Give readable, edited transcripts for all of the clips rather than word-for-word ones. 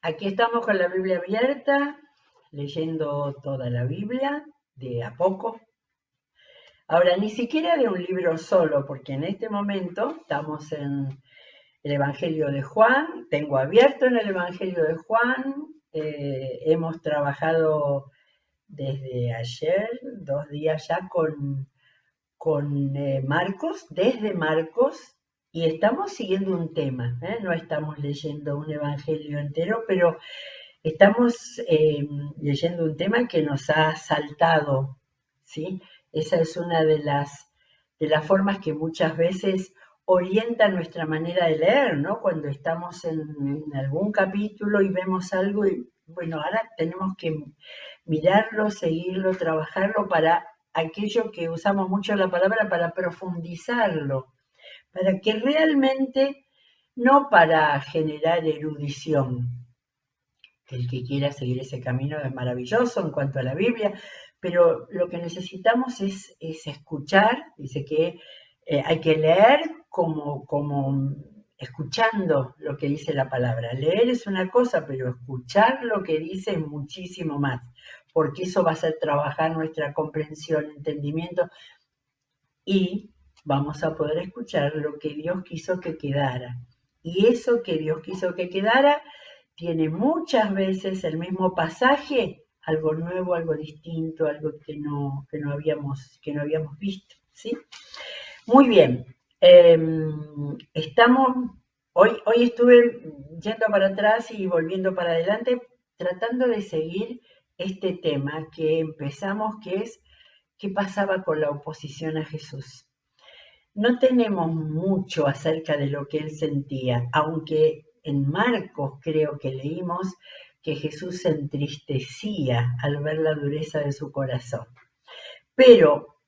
Aquí estamos con la Biblia abierta, leyendo toda la Biblia, de a poco. Ahora, ni siquiera de un libro solo, porque en este momento estamos en el Evangelio de Juan, tengo abierto en el Evangelio de Juan, hemos trabajado desde ayer, 2 días ya con Marcos, desde Marcos, y estamos siguiendo un tema, ¿eh? No estamos leyendo un evangelio entero, pero estamos leyendo un tema que nos ha saltado, ¿sí? Esa es una de las formas que muchas veces orienta nuestra manera de leer, ¿no? Cuando estamos en algún capítulo y vemos algo y, bueno, ahora tenemos que mirarlo, seguirlo, trabajarlo para aquello que usamos mucho la palabra, para profundizarlo, para que realmente, no para generar erudición, que el que quiera seguir ese camino es maravilloso en cuanto a la Biblia, pero lo que necesitamos es escuchar, dice que hay que leer como escuchando lo que dice la palabra. Leer es una cosa, pero escuchar lo que dice es muchísimo más, porque eso va a hacer trabajar nuestra comprensión, entendimiento, y vamos a poder escuchar lo que Dios quiso que quedara. Y eso que Dios quiso que quedara tiene muchas veces el mismo pasaje, algo nuevo, algo distinto, algo que no habíamos visto, ¿sí? Muy bien. Estamos, hoy estuve yendo para atrás y volviendo para adelante, tratando de seguir este tema que empezamos, que es qué pasaba con la oposición a Jesús. No tenemos mucho acerca de lo que él sentía, aunque en Marcos creo que leímos que Jesús se entristecía al ver la dureza de su corazón. Pero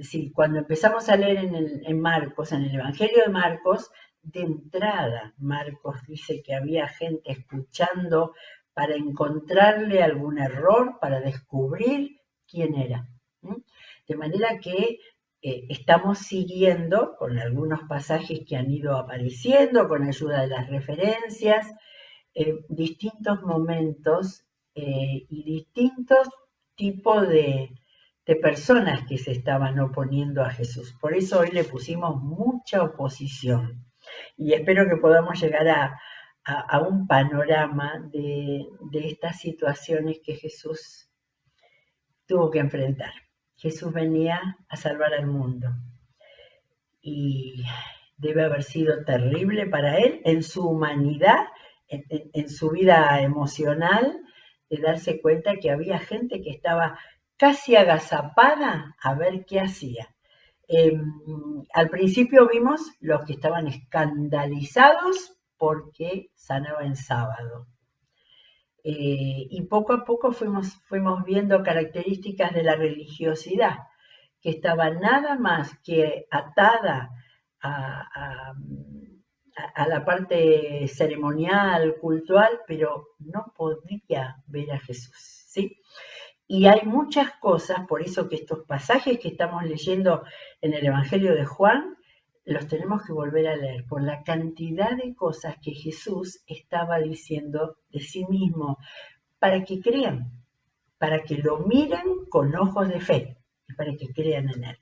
sí, cuando empezamos a leer en Marcos, en el Evangelio de Marcos, de entrada Marcos dice que había gente escuchando para encontrarle algún error, para descubrir quién era. De manera que estamos siguiendo con algunos pasajes que han ido apareciendo, con ayuda de las referencias, distintos momentos y distintos tipos de personas que se estaban oponiendo a Jesús. Por eso hoy le pusimos mucha oposición y espero que podamos llegar a un panorama de estas situaciones que Jesús tuvo que enfrentar. Jesús venía a salvar al mundo y debe haber sido terrible para él en su humanidad, en su vida emocional, de darse cuenta que había gente que estaba casi agazapada a ver qué hacía. Eh, Al principio vimos los que estaban escandalizados porque sanaba en sábado. Y poco a poco fuimos viendo características de la religiosidad, que estaba nada más que atada a, a- a la parte ceremonial, cultural, pero no podía ver a Jesús, ¿sí? Y hay muchas cosas, por eso que estos pasajes que estamos leyendo en el Evangelio de Juan, los tenemos que volver a leer por la cantidad de cosas que Jesús estaba diciendo de sí mismo, para que crean, para que lo miren con ojos de fe y para que crean en él.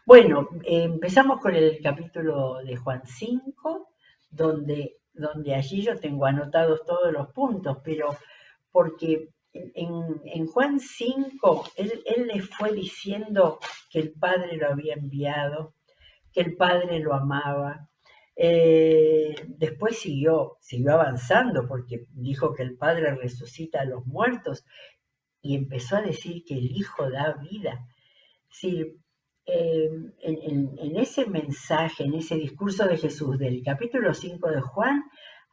Bueno, empezamos con el capítulo de Juan 5, donde allí yo tengo anotados todos los puntos, pero porque en Juan 5 él le fue diciendo que el Padre lo había enviado, que el Padre lo amaba. Después siguió avanzando porque dijo que el Padre resucita a los muertos y empezó a decir que el Hijo da vida. Sí, en ese mensaje, en ese discurso de Jesús del capítulo 5 de Juan,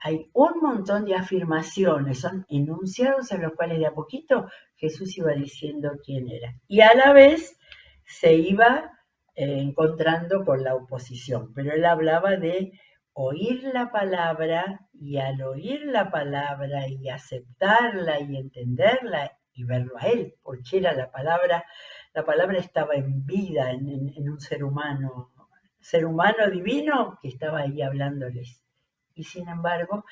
hay un montón de afirmaciones, son enunciados en los cuales de a poquito Jesús iba diciendo quién era. Y a la vez se iba encontrando con la oposición, pero él hablaba de oír la palabra y al oír la palabra y aceptarla y entenderla y verlo a él, porque era la palabra estaba en vida en un ser humano divino que estaba ahí hablándoles. Y sin embargo,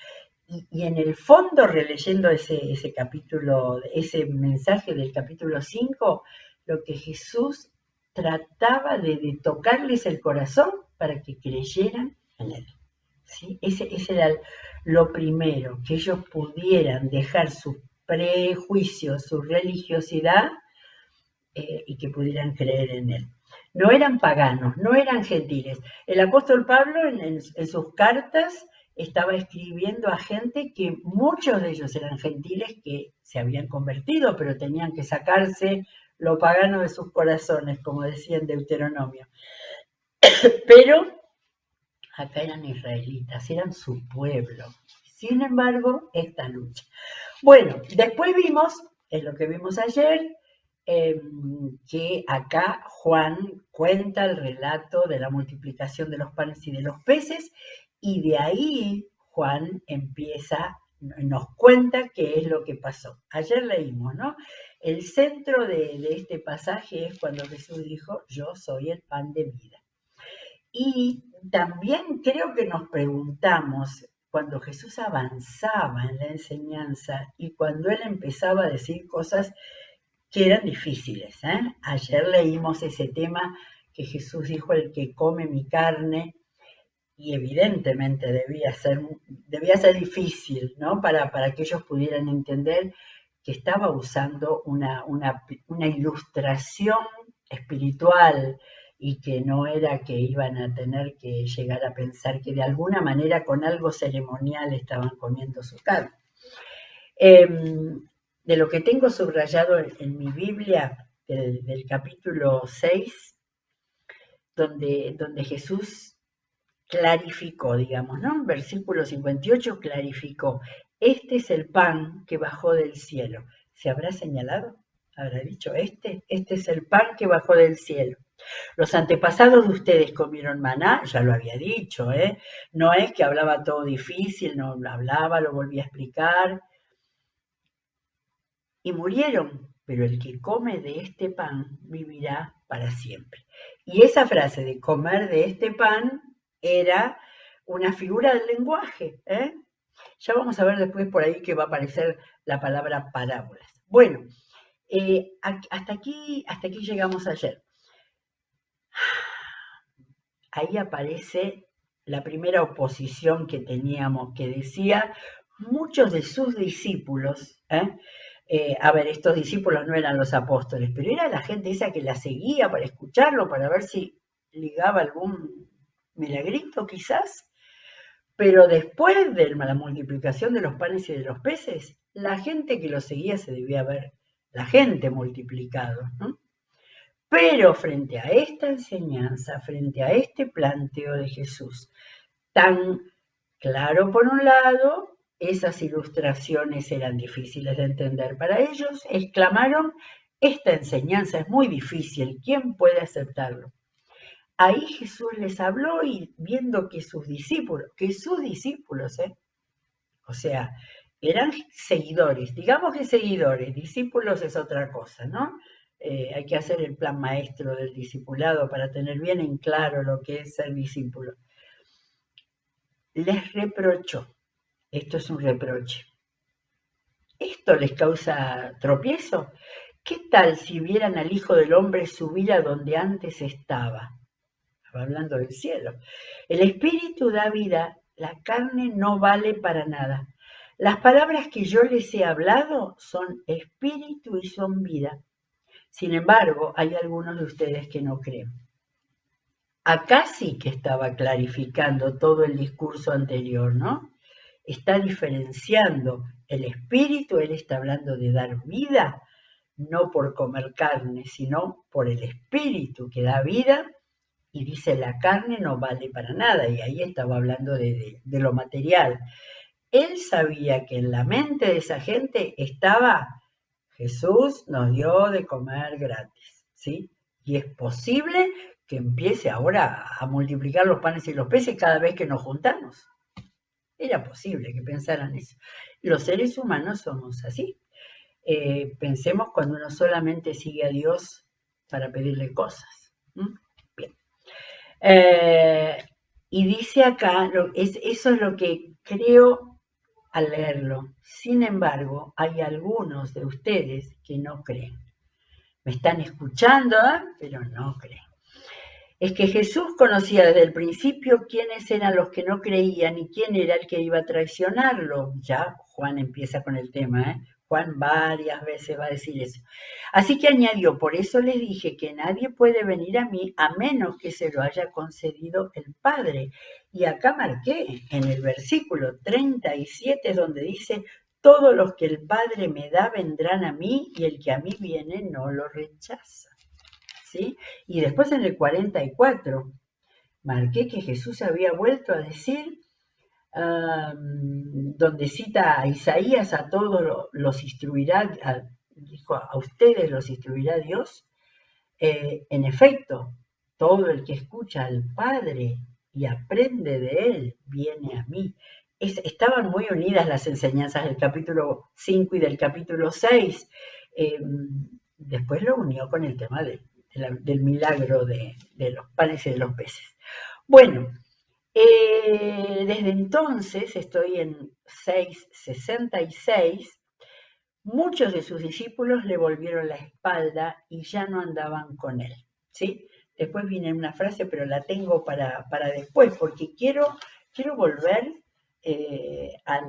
Y en el fondo, releyendo ese capítulo, ese mensaje del capítulo 5, lo que Jesús trataba de tocarles el corazón para que creyeran en Él. ¿Sí? Ese era lo primero, que ellos pudieran dejar sus prejuicios, su religiosidad, y que pudieran creer en Él. No eran paganos, no eran gentiles. El apóstol Pablo en sus cartas estaba escribiendo a gente que muchos de ellos eran gentiles que se habían convertido, pero tenían que sacarse lo pagano de sus corazones, como decía en Deuteronomio. Pero acá eran israelitas, eran su pueblo. Sin embargo, esta lucha. Bueno, después vimos, es lo que vimos ayer, que acá Juan cuenta el relato de la multiplicación de los panes y de los peces, y de ahí Juan nos cuenta qué es lo que pasó. Ayer leímos, ¿no? El centro de este pasaje es cuando Jesús dijo, yo soy el pan de vida. Y también creo que nos preguntamos, cuando Jesús avanzaba en la enseñanza y cuando él empezaba a decir cosas que eran difíciles, ¿eh? Ayer leímos ese tema que Jesús dijo, el que come mi carne, y evidentemente debía ser difícil, ¿no? Para que ellos pudieran entender que estaba usando una ilustración espiritual y que no era que iban a tener que llegar a pensar que de alguna manera con algo ceremonial estaban comiendo su carne. De lo que tengo subrayado en mi Biblia, del capítulo 6, donde Jesús clarificó, digamos, ¿no? Versículo 58 clarificó, este es el pan que bajó del cielo. ¿Se habrá señalado? ¿Habrá dicho este es el pan que bajó del cielo? Los antepasados de ustedes comieron maná, ya lo había dicho, ¿eh? No es que hablaba todo difícil, no hablaba, lo volvía a explicar. Y murieron, pero el que come de este pan vivirá para siempre. Y esa frase de comer de este pan era una figura del lenguaje, ¿eh? Ya vamos a ver después por ahí que va a aparecer la palabra parábolas. Bueno, hasta aquí llegamos ayer. Ahí aparece la primera oposición que teníamos, que decía, muchos de sus discípulos, a ver, estos discípulos no eran los apóstoles, pero era la gente esa que la seguía para escucharlo, para ver si ligaba algún milagrito quizás. Pero después de la multiplicación de los panes y de los peces, la gente que lo seguía se debía ver, la gente multiplicado, ¿no? Pero frente a esta enseñanza, frente a este planteo de Jesús, tan claro por un lado, esas ilustraciones eran difíciles de entender para ellos, exclamaron, esta enseñanza es muy difícil, ¿quién puede aceptarlo? Ahí Jesús les habló y viendo que sus discípulos, o sea, eran seguidores, digamos que seguidores, discípulos es otra cosa, ¿no? Hay que hacer el plan maestro del discipulado para tener bien en claro lo que es ser discípulo. Les reprochó, esto es un reproche. ¿Esto les causa tropiezo? ¿Qué tal si vieran al Hijo del Hombre subir a donde antes estaba? Estaba hablando del cielo. El Espíritu da vida, la carne no vale para nada. Las palabras que yo les he hablado son espíritu y son vida. Sin embargo, hay algunos de ustedes que no creen. Acá sí que estaba clarificando todo el discurso anterior, ¿no? Está diferenciando el espíritu, él está hablando de dar vida, no por comer carne, sino por el espíritu que da vida, y dice la carne no vale para nada, y ahí estaba hablando de lo material. Él sabía que en la mente de esa gente estaba, Jesús nos dio de comer gratis, ¿sí? Y es posible que empiece ahora a multiplicar los panes y los peces cada vez que nos juntamos. Era posible que pensaran eso. Los seres humanos somos así. Pensemos cuando uno solamente sigue a Dios para pedirle cosas. Bien. Y dice acá, eso es lo que creo al leerlo. Sin embargo, hay algunos de ustedes que no creen. Me están escuchando, pero no creen. Es que Jesús conocía desde el principio quiénes eran los que no creían y quién era el que iba a traicionarlo. Ya Juan empieza con el tema, ¿eh? Juan varias veces va a decir eso. Así que añadió, por eso les dije que nadie puede venir a mí a menos que se lo haya concedido el Padre. Y acá marqué en el versículo 37 donde dice, todos los que el Padre me da vendrán a mí y el que a mí viene no lo rechaza. ¿Sí? Y después en el 44 marqué que Jesús había vuelto a decir, donde cita a Isaías, a todos los instruirá, dijo, a ustedes los instruirá Dios. En efecto, todo el que escucha al Padre y aprende de Él, viene a mí. Estaban muy unidas las enseñanzas del capítulo 5 y del capítulo 6. Después lo unió con el tema del milagro de los panes y de los peces. Bueno, desde entonces, estoy en 666, muchos de sus discípulos le volvieron la espalda y ya no andaban con él. ¿Sí? Después viene una frase, pero la tengo para después, porque quiero volver a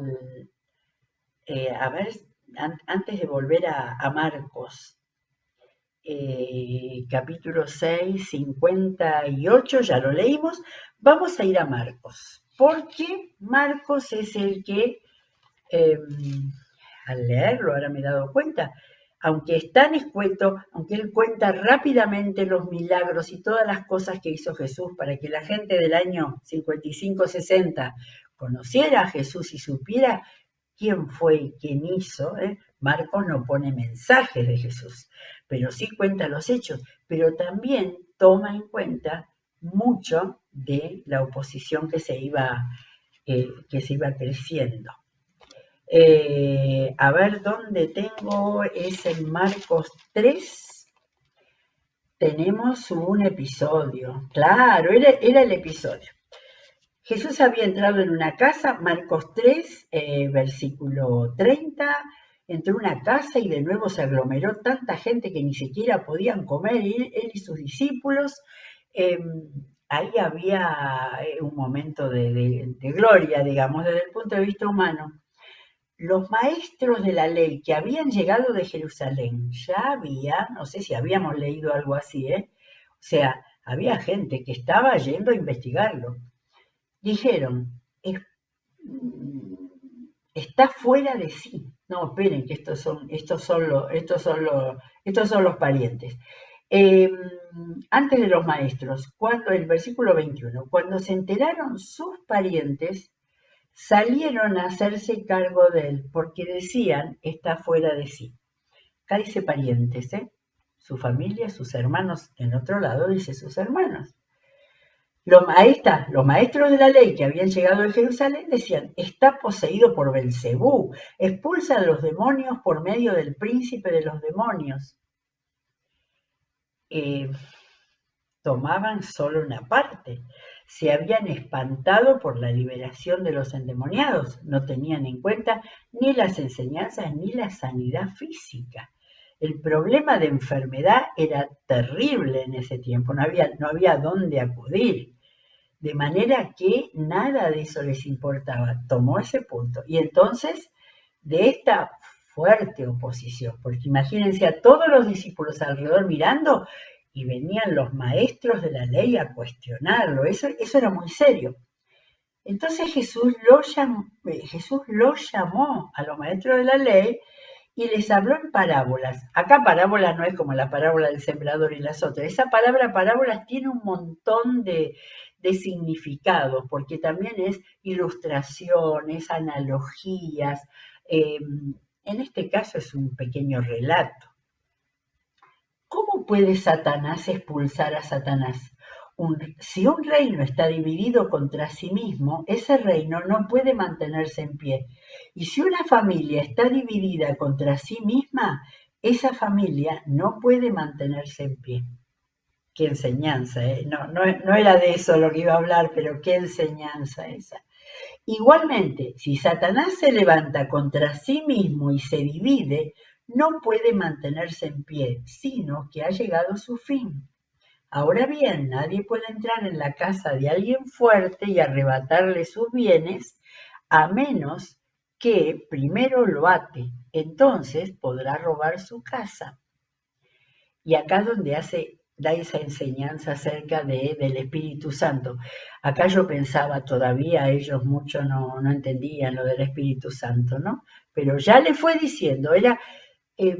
ver, antes de volver a Marcos, capítulo 6, 58, ya lo leímos. Vamos a ir a Marcos, porque Marcos es el que, al leerlo, ahora me he dado cuenta, aunque es tan escueto, aunque él cuenta rápidamente los milagros y todas las cosas que hizo Jesús para que la gente del año 55-60 conociera a Jesús y supiera quién fue y quién hizo, Marcos no pone mensajes de Jesús, pero sí cuenta los hechos, pero también toma en cuenta mucho de la oposición que se iba creciendo. A ver dónde tengo, es en Marcos 3, tenemos un episodio, claro, era el episodio. Jesús había entrado en una casa, Marcos 3, versículo 30, entró en una casa y de nuevo se aglomeró tanta gente que ni siquiera podían comer, él y sus discípulos. Ahí había un momento de gloria, digamos, desde el punto de vista humano. Los maestros de la ley que habían llegado de Jerusalén, ya había, no sé si habíamos leído algo así, o sea, había gente que estaba yendo a investigarlo. Dijeron, está fuera de sí. No, esperen, que estos son los parientes. Antes de los maestros, cuando el versículo 21, cuando se enteraron sus parientes, salieron a hacerse cargo de él, porque decían, está fuera de sí. Acá dice parientes, su familia, sus hermanos, en otro lado dice sus hermanos. Ahí está, los maestros de la ley que habían llegado de Jerusalén decían, está poseído por Belcebú, expulsa a los demonios por medio del príncipe de los demonios. Tomaban solo una parte, se habían espantado por la liberación de los endemoniados, no tenían en cuenta ni las enseñanzas ni la sanidad física. El problema de enfermedad era terrible en ese tiempo, no había dónde acudir. De manera que nada de eso les importaba. Tomó ese punto. Y entonces, de esta fuerte oposición, porque imagínense a todos los discípulos alrededor mirando y venían los maestros de la ley a cuestionarlo. Eso era muy serio. Entonces Jesús lo llamó a los maestros de la ley y les habló en parábolas. Acá parábolas no es como la parábola del sembrador y las otras. Esa palabra parábolas tiene un montón de significados, porque también es ilustraciones, analogías. En este caso es un pequeño relato. ¿Cómo puede Satanás expulsar a Satanás? Si un reino está dividido contra sí mismo, ese reino no puede mantenerse en pie. Y si una familia está dividida contra sí misma, esa familia no puede mantenerse en pie. Qué enseñanza, ¿eh? No era de eso lo que iba a hablar, pero qué enseñanza esa. Igualmente, si Satanás se levanta contra sí mismo y se divide, no puede mantenerse en pie, sino que ha llegado su fin. Ahora bien, nadie puede entrar en la casa de alguien fuerte y arrebatarle sus bienes, a menos que primero lo ate. Entonces podrá robar su casa. Y acá es donde da esa enseñanza acerca del Espíritu Santo. Acá yo pensaba, todavía ellos mucho no entendían lo del Espíritu Santo, ¿no? Pero ya le fue diciendo, eh,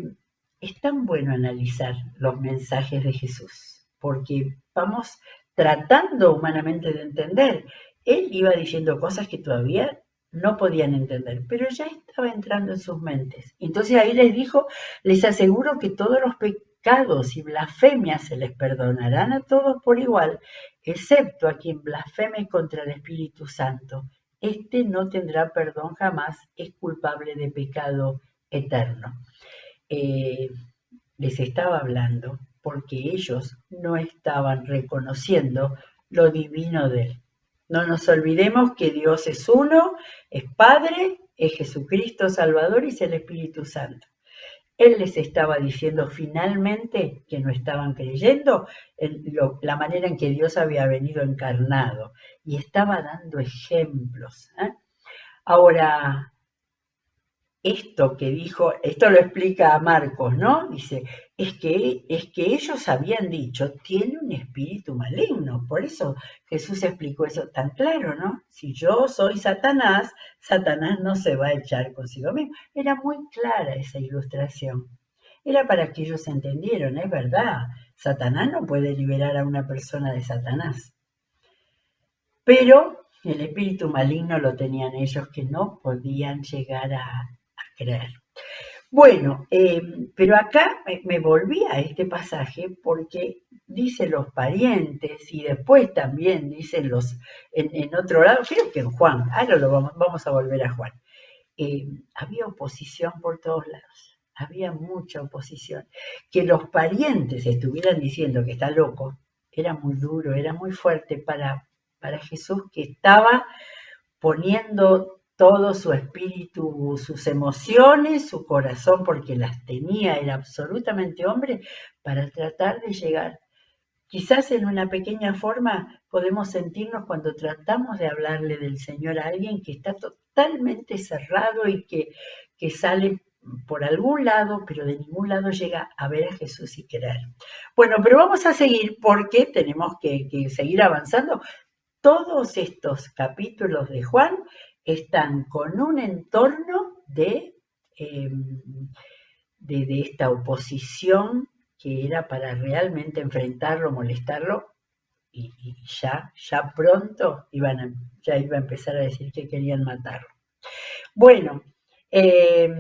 es tan bueno analizar los mensajes de Jesús, porque vamos tratando humanamente de entender. Él iba diciendo cosas que todavía no podían entender, pero ya estaba entrando en sus mentes. Entonces ahí les dijo, les aseguro que todos los pecados y blasfemias se les perdonarán a todos por igual, excepto a quien blasfeme contra el Espíritu Santo. Este no tendrá perdón jamás, es culpable de pecado eterno. eh, Les estaba hablando porque ellos no estaban reconociendo lo divino de él. No nos olvidemos que Dios es uno, es Padre, es Jesucristo Salvador y es el Espíritu Santo. Él les estaba diciendo finalmente que no estaban creyendo en la manera en que Dios había venido encarnado y estaba dando ejemplos. Ahora, esto que dijo, esto lo explica a Marcos, ¿no? Dice, es que ellos habían dicho, tiene un espíritu maligno. Por eso Jesús explicó eso tan claro, ¿no? Si yo soy Satanás, Satanás no se va a echar consigo mismo. Era muy clara esa ilustración. Era para que ellos entendieran, es verdad, Satanás no puede liberar a una persona de Satanás. Pero el espíritu maligno lo tenían ellos que no podían llegar a creer. Bueno, pero acá me volví a este pasaje porque dice los parientes y después también dicen en otro lado, creo que en Juan, ahora vamos a volver a Juan. Había oposición por todos lados, había mucha oposición. Que los parientes estuvieran diciendo que está loco, era muy duro, era muy fuerte para Jesús, que estaba poniendo todo su espíritu, sus emociones, su corazón, porque las tenía, era absolutamente hombre, para tratar de llegar. Quizás en una pequeña forma podemos sentirnos cuando tratamos de hablarle del Señor a alguien que está totalmente cerrado y que sale por algún lado, pero de ningún lado llega a ver a Jesús y creer. Bueno, pero vamos a seguir porque tenemos que seguir avanzando. Todos estos capítulos de Juan están con un entorno eh, de esta oposición que era para realmente enfrentarlo, molestarlo, y ya pronto ya iba a empezar a decir que querían matarlo. Bueno, eh,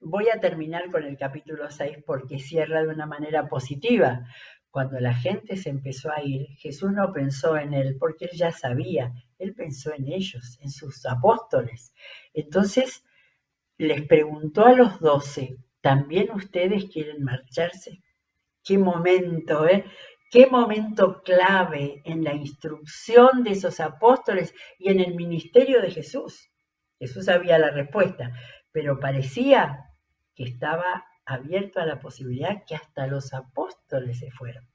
voy a terminar con el capítulo 6 porque cierra de una manera positiva. Cuando la gente se empezó a ir, Jesús no pensó en él porque él ya sabía, él pensó en ellos, en sus apóstoles. Entonces les preguntó a los 12, ¿también ustedes quieren marcharse? Qué momento, ¿eh? Qué momento clave en la instrucción de esos apóstoles y en el ministerio de Jesús. Jesús sabía la respuesta, pero parecía que estaba abierto a la posibilidad que hasta los apóstoles se fueron.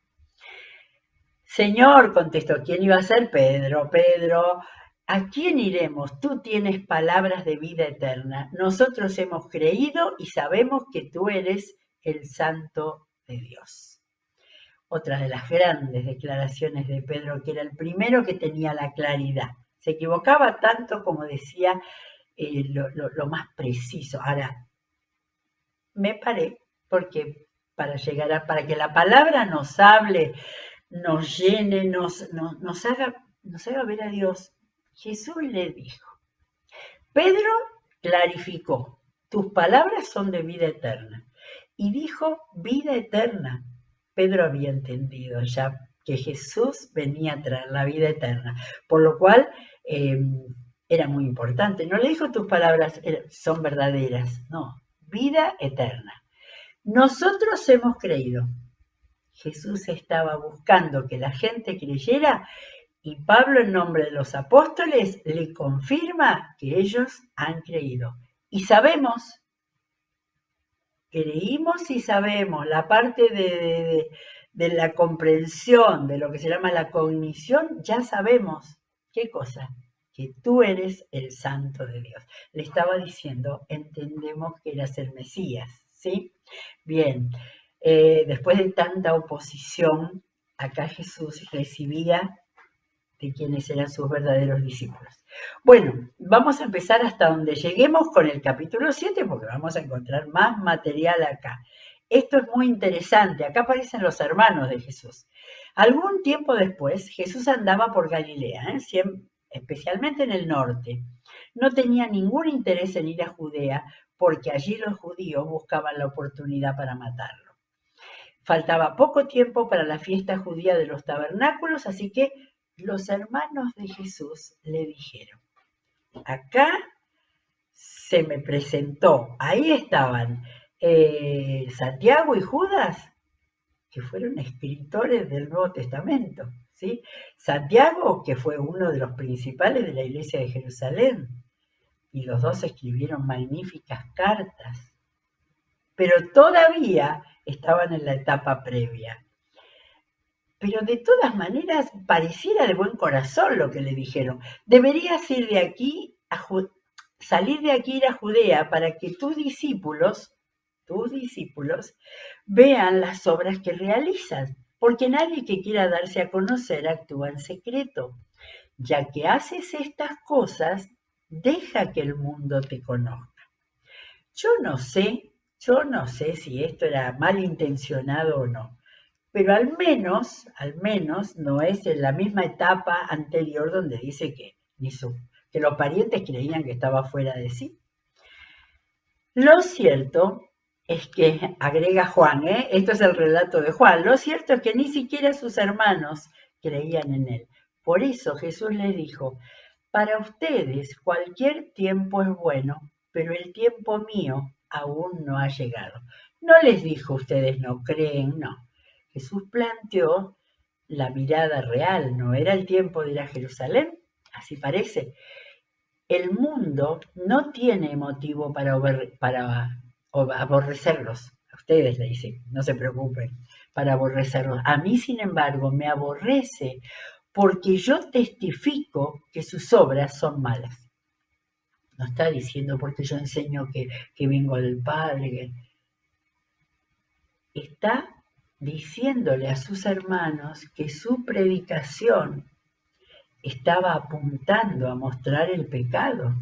Señor, contestó, ¿quién iba a ser? Pedro. Pedro, ¿a quién iremos? Tú tienes palabras de vida eterna. Nosotros hemos creído y sabemos que tú eres el Santo de Dios. Otra de las grandes declaraciones de Pedro, que era el primero que tenía la claridad. Se equivocaba tanto como decía lo más preciso. Ahora, me paré porque para que la palabra nos hable, nos llene, nos haga ver a Dios, Jesús le dijo, Pedro clarificó, tus palabras son de vida eterna. Y dijo vida eterna. Pedro había entendido ya que Jesús venía a traer la vida eterna, por lo cual era muy importante. No le dijo tus palabras son verdaderas, no, vida eterna. Nosotros hemos creído. Jesús estaba buscando que la gente creyera Y Pablo, en nombre de los apóstoles, le confirma que ellos han creído. Y sabemos, creímos y sabemos, la parte de la comprensión, de lo que se llama la cognición, ya sabemos. ¿Qué cosa? Que tú eres el Santo de Dios. Le estaba diciendo, entendemos que eras el Mesías, ¿sí? Bien, después de tanta oposición, acá Jesús recibía de quienes eran sus verdaderos discípulos. Bueno, vamos a empezar hasta donde lleguemos con el capítulo 7 porque vamos a encontrar más material acá. Esto es muy interesante, acá aparecen los hermanos de Jesús. Algún tiempo después, Jesús andaba por Galilea, especialmente en el norte. No tenía ningún interés en ir a Judea porque allí los judíos buscaban la oportunidad para matarlo. Faltaba poco tiempo para la fiesta judía de los tabernáculos, así que los hermanos de Jesús le dijeron, acá se me presentó, ahí estaban Santiago y Judas, que fueron escritores del Nuevo Testamento, ¿sí? Santiago, que fue uno de los principales de la iglesia de Jerusalén, y los dos escribieron magníficas cartas, pero todavía estaban en la etapa previa. Pero de todas maneras pareciera de buen corazón lo que le dijeron. Deberías ir de aquí salir de aquí, ir a Judea para que tus discípulos, vean las obras que realizas, porque nadie que quiera darse a conocer actúa en secreto. Ya que haces estas cosas, deja que el mundo te conozca. Yo no sé si esto era malintencionado o no, pero al menos no es en la misma etapa anterior donde dice que los parientes creían que estaba fuera de sí. Lo cierto es que, agrega Juan, esto es el relato de Juan, lo cierto es que ni siquiera sus hermanos creían en él. Por eso Jesús les dijo, para ustedes cualquier tiempo es bueno, pero el tiempo mío aún no ha llegado. No les dijo ustedes no creen, no. Jesús planteó la mirada real, no era el tiempo de ir a Jerusalén, así parece. El mundo no tiene motivo para aborrecerlos. A ustedes le dicen, no se preocupen, para aborrecerlos. A mí, sin embargo, me aborrece porque yo testifico que sus obras son malas. No está diciendo porque yo enseño que vengo del Padre. Está diciéndole a sus hermanos que su predicación estaba apuntando a mostrar el pecado,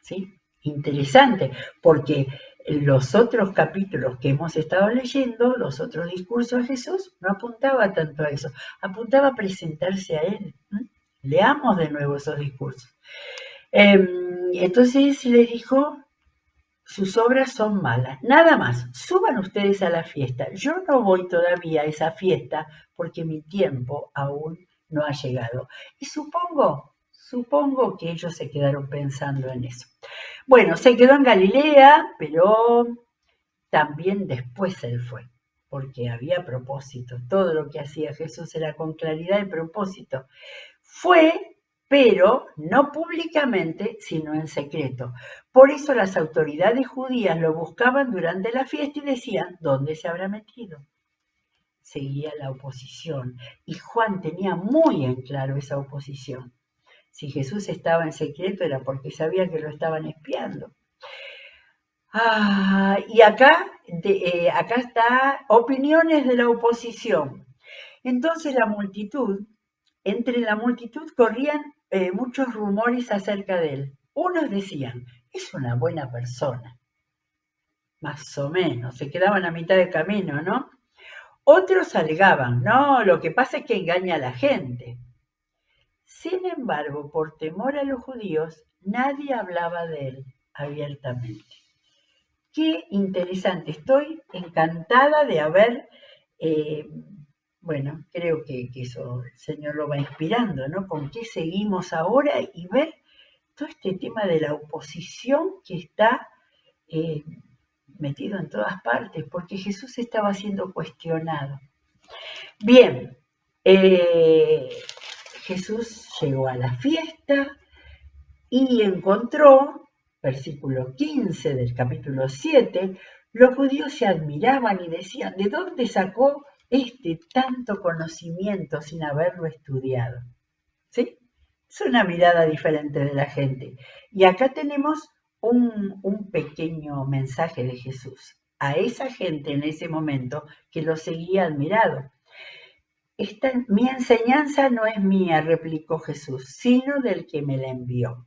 ¿sí? Interesante, porque los otros capítulos que hemos estado leyendo, los otros discursos de Jesús, no apuntaba tanto a eso, apuntaba a presentarse a Él. Leamos de nuevo esos discursos. Entonces les dijo, sus obras son malas, nada más, suban ustedes a la fiesta. Yo no voy todavía a esa fiesta porque mi tiempo aún no ha llegado. Y supongo que ellos se quedaron pensando en eso. Bueno, se quedó en Galilea, pero también después él fue, porque había propósito. Todo lo que hacía Jesús era con claridad y propósito. Fue, pero no públicamente, sino en secreto. Por eso las autoridades judías lo buscaban durante la fiesta y decían, ¿dónde se habrá metido? Seguía la oposición y Juan tenía muy en claro esa oposición. Si Jesús estaba en secreto era porque sabía que lo estaban espiando. Y acá está opiniones de la oposición. Entonces entre la multitud corrían muchos rumores acerca de él. Unos decían, es una buena persona, más o menos, se quedaban a mitad de camino, ¿no? Otros alegaban, no, lo que pasa es que engaña a la gente. Sin embargo, por temor a los judíos, nadie hablaba de él abiertamente. Qué interesante, estoy encantada de haber, eh, bueno, creo que eso el Señor lo va inspirando, ¿no? Con qué seguimos ahora y ver todo este tema de la oposición que está eh, metido en todas partes, porque Jesús estaba siendo cuestionado. Bien, Jesús llegó a la fiesta y encontró, versículo 15 del capítulo 7, los judíos se admiraban y decían, ¿de dónde sacó este tanto conocimiento sin haberlo estudiado? ¿Sí? Es una mirada diferente de la gente. Y acá tenemos un pequeño mensaje de Jesús a esa gente en ese momento que lo seguía admirado. Mi enseñanza no es mía, replicó Jesús, sino del que me la envió.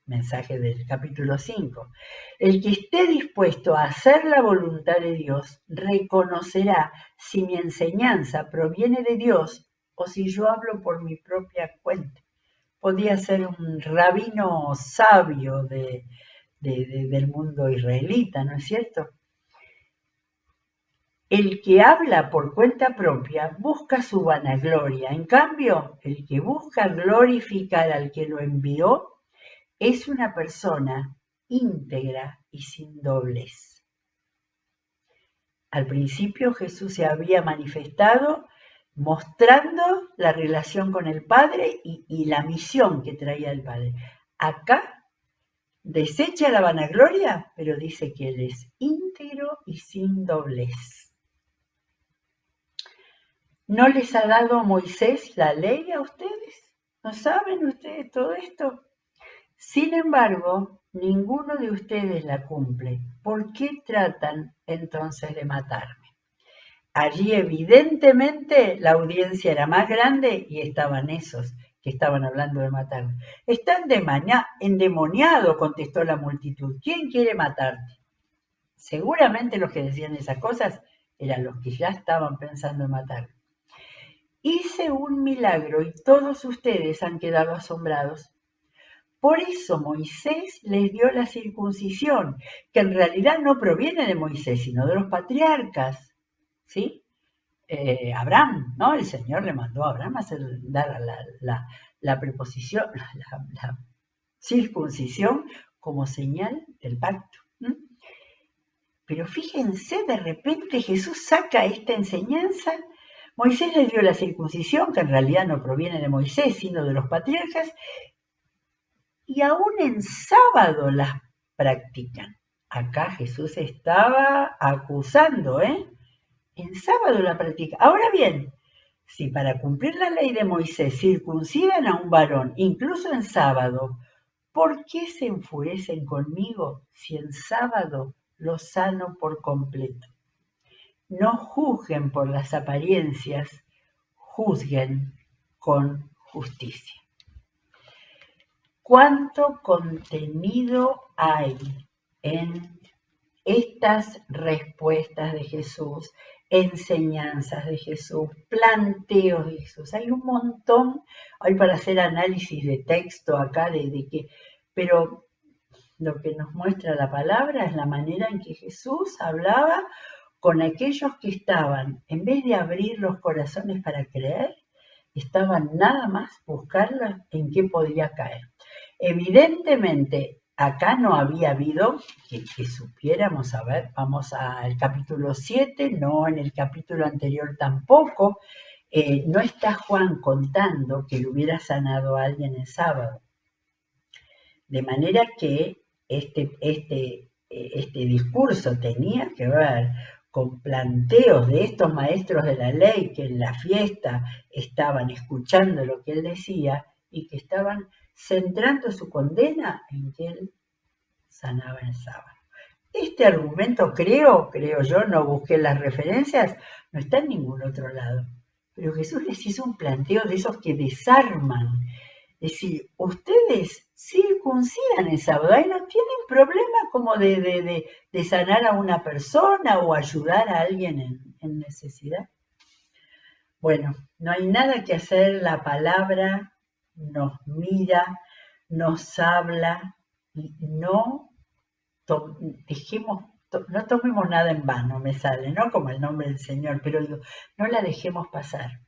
Mensaje del capítulo 5. El que esté dispuesto a hacer la voluntad de Dios reconocerá si mi enseñanza proviene de Dios o si yo hablo por mi propia cuenta. Podía ser un rabino sabio del mundo israelita, ¿no es cierto? El que habla por cuenta propia busca su vanagloria. En cambio, el que busca glorificar al que lo envió es una persona íntegra y sin doblez. Al principio Jesús se había manifestado mostrando la relación con el Padre y la misión que traía el Padre. Acá desecha la vanagloria, pero dice que Él es íntegro y sin doblez. ¿No les ha dado Moisés la ley a ustedes? ¿No saben ustedes todo esto? Sin embargo, ninguno de ustedes la cumple. ¿Por qué tratan entonces de matarme? Allí evidentemente la audiencia era más grande y estaban esos que estaban hablando de matarme. Está endemoniado, contestó la multitud. ¿Quién quiere matarte? Seguramente los que decían esas cosas eran los que ya estaban pensando en matarme. Hice un milagro y todos ustedes han quedado asombrados. Por eso Moisés les dio la circuncisión, que en realidad no proviene de Moisés, sino de los patriarcas, ¿sí? Abraham, ¿no? El Señor le mandó a Abraham a dar la preposición, la circuncisión como señal del pacto. Pero fíjense, de repente Jesús saca esta enseñanza. Moisés les dio la circuncisión, que en realidad no proviene de Moisés, sino de los patriarcas, y aún en sábado las practican. Acá Jesús estaba acusando, En sábado la practican. Ahora bien, si para cumplir la ley de Moisés circuncidan a un varón, incluso en sábado, ¿por qué se enfurecen conmigo si en sábado lo sano por completo? No juzguen por las apariencias, juzguen con justicia. ¿Cuánto contenido hay en estas respuestas de Jesús, enseñanzas de Jesús, planteos de Jesús? Hay un montón, hay para hacer análisis de texto acá, pero lo que nos muestra la palabra es la manera en que Jesús hablaba con aquellos que estaban, en vez de abrir los corazones para creer, estaban nada más buscarla en qué podía caer. Evidentemente, acá no había habido que supiéramos, a ver, vamos al capítulo 7, no en el capítulo anterior tampoco, no está Juan contando que le hubiera sanado a alguien el sábado. De manera que este discurso tenía que ver con planteos de estos maestros de la ley que en la fiesta estaban escuchando lo que él decía y que estaban centrando su condena en que él sanaba el sábado. Este argumento creo yo, no busqué las referencias, no está en ningún otro lado. Pero Jesús les hizo un planteo de esos que desarman. Es decir, ustedes circuncidan el sábado, ahí no tienen problema como de sanar a una persona o ayudar a alguien en necesidad. Bueno, no hay nada que hacer, la palabra nos mira, nos habla y no tomemos nada en vano, me sale, ¿no? Como el nombre del Señor, pero digo, no la dejemos pasar,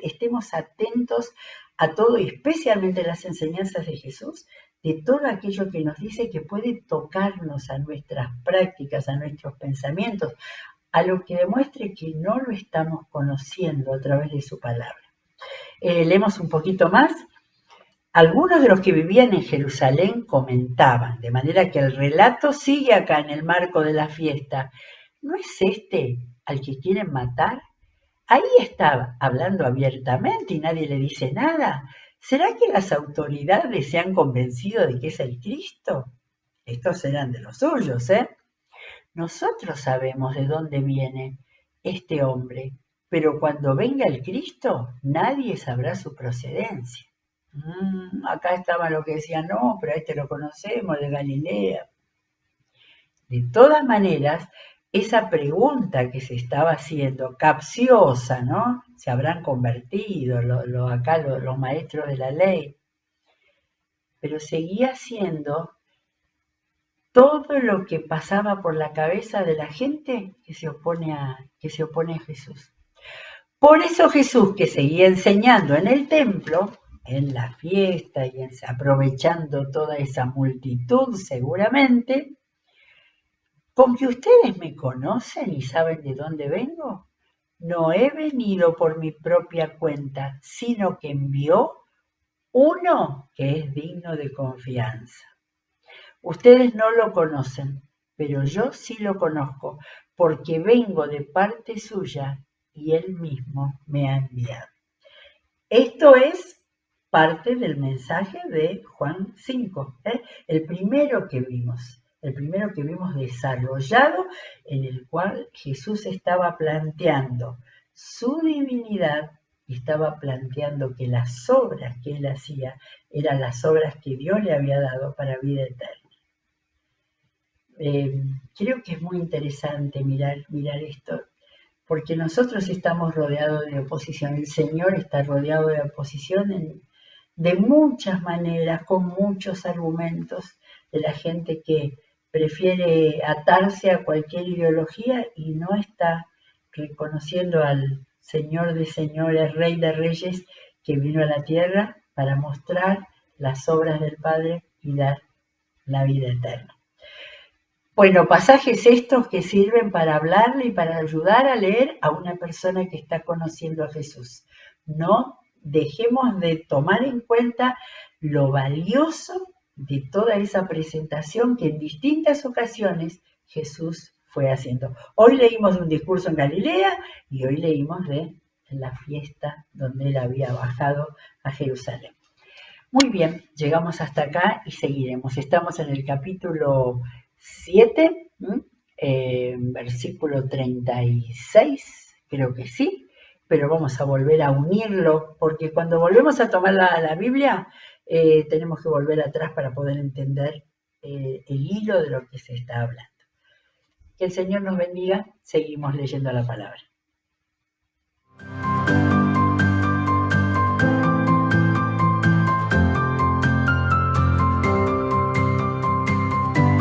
estemos atentos a todo, y especialmente las enseñanzas de Jesús, de todo aquello que nos dice que puede tocarnos a nuestras prácticas, a nuestros pensamientos, a lo que demuestre que no lo estamos conociendo a través de su palabra. Leemos un poquito más. Algunos de los que vivían en Jerusalén comentaban, de manera que el relato sigue acá en el marco de la fiesta. ¿No es este al que quieren matar? Ahí está hablando abiertamente y nadie le dice nada. ¿Será que las autoridades se han convencido de que es el Cristo? Estos serán de los suyos, ¿eh? Nosotros sabemos de dónde viene este hombre, pero cuando venga el Cristo, nadie sabrá su procedencia. Acá estaba lo que decían, no, pero a este lo conocemos, de Galilea. De todas maneras, esa pregunta que se estaba haciendo, capciosa, ¿no? Se habrán convertido los maestros de la ley, pero seguía siendo todo lo que pasaba por la cabeza de la gente que se opone a Jesús. Por eso Jesús, que seguía enseñando en el templo, en la fiesta y aprovechando toda esa multitud seguramente, con que ustedes me conocen y saben de dónde vengo, no he venido por mi propia cuenta, sino que envió uno que es digno de confianza. Ustedes no lo conocen, pero yo sí lo conozco, porque vengo de parte suya y él mismo me ha enviado. Esto es parte del mensaje de Juan 5, el primero que vimos desarrollado, en el cual Jesús estaba planteando su divinidad y estaba planteando que las obras que él hacía eran las obras que Dios le había dado para vida eterna. Creo que es muy interesante mirar esto, porque nosotros estamos rodeados de oposición, el Señor está rodeado de oposición de muchas maneras, con muchos argumentos, de la gente que prefiere atarse a cualquier ideología y no está reconociendo al Señor de señores, Rey de reyes, que vino a la tierra para mostrar las obras del Padre y dar la vida eterna. Bueno, pasajes estos que sirven para hablarle y para ayudar a leer a una persona que está conociendo a Jesús. No dejemos de tomar en cuenta lo valioso de toda esa presentación que en distintas ocasiones Jesús fue haciendo. Hoy leímos de un discurso en Galilea y hoy leímos de la fiesta donde él había bajado a Jerusalén. Muy bien, llegamos hasta acá y seguiremos. Estamos en el capítulo 7, versículo 36, creo que sí, pero vamos a volver a unirlo, porque cuando volvemos a tomar la Biblia, tenemos que volver atrás para poder entender el hilo de lo que se está hablando. Que el Señor nos bendiga, seguimos leyendo la palabra.